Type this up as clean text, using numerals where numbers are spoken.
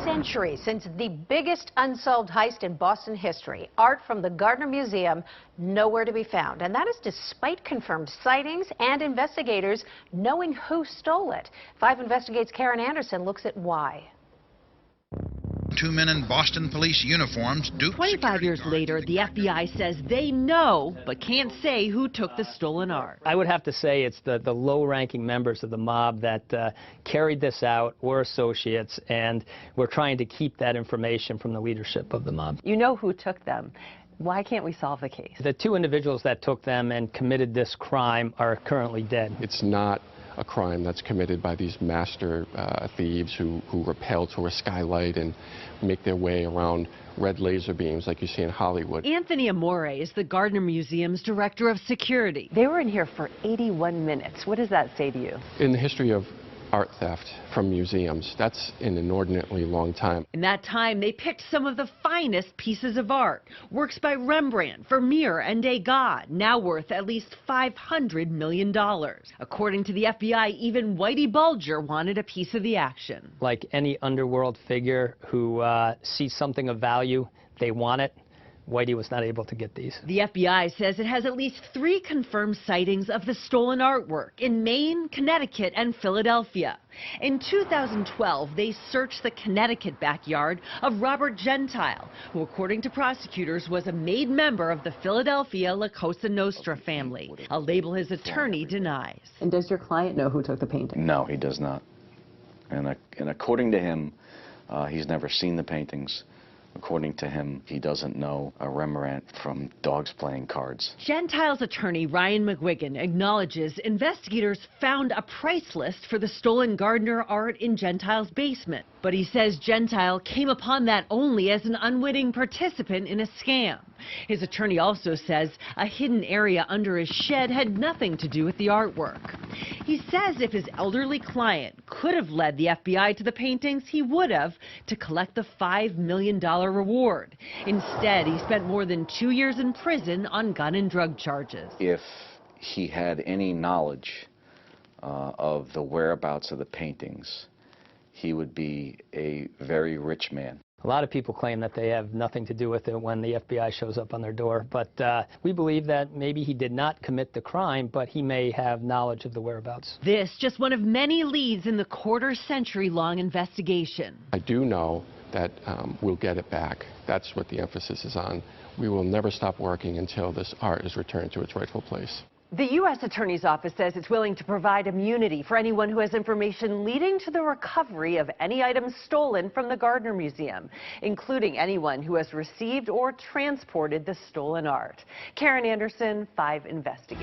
century since the biggest unsolved heist in Boston history. Art from the Gardner Museum nowhere to be found. And that is despite confirmed sightings and investigators knowing who stole it. 5 Investigates' Karen Anderson looks at why. 2 men in Boston police uniforms duped 25 years later, the FBI says they know, but can't say who took the stolen art. I would have to say it's the low-ranking members of the mob that carried this out, were associates, and we're trying to keep that information from the leadership of the mob. You know who took them. Why can't we solve the case? The 2 individuals that took them and committed this crime are currently dead. It's not a crime that's committed by these master thieves who rappel to a skylight and make their way around red laser beams like you see in Hollywood. Anthony Amore is the Gardner Museum's director of security. They were in here for 81 minutes. What does that say to you? In the history of art theft from museums, that's an inordinately long time. In that time, they picked some of the finest pieces of art. Works by Rembrandt, Vermeer, and Degas, now worth at least $500 million. According to the FBI, even Whitey Bulger wanted a piece of the action. Like any underworld figure who sees something of value, they want it. Whitey was not able to get these. The FBI says it has at least 3 confirmed sightings of the stolen artwork in Maine, Connecticut, and Philadelphia. In 2012, they searched the Connecticut backyard of Robert Gentile, who, according to prosecutors, was a made member of the Philadelphia La Cosa Nostra family, a label his attorney denies. And does your client know who took the painting? No, he does not. And according to him, he's never seen the paintings. According to him, he doesn't know a Rembrandt from Dogs Playing Cards. Gentile's attorney, Ryan McGuigan, acknowledges investigators found a price list for the stolen Gardner art in Gentile's basement. But he says Gentile came upon that only as an unwitting participant in a scam. His attorney also says a hidden area under his shed had nothing to do with the artwork. He says if his elderly client could have led the FBI to the paintings, he would have, to collect the $5 million reward. Instead, he spent more than 2 years in prison on gun and drug charges. If he had any knowledge of the whereabouts of the paintings, he would be a very rich man. A lot of people claim that they have nothing to do with it when the FBI shows up on their door, but we believe that maybe he did not commit the crime, but he may have knowledge of the whereabouts. This just one of many leads in the quarter-century-long investigation. I do know that we'll get it back. That's what the emphasis is on. We will never stop working until this art is returned to its rightful place. The U.S. Attorney's Office says it's willing to provide immunity for anyone who has information leading to the recovery of any items stolen from the Gardner Museum, including anyone who has received or transported the stolen art. Karen Anderson, 5 Investigates.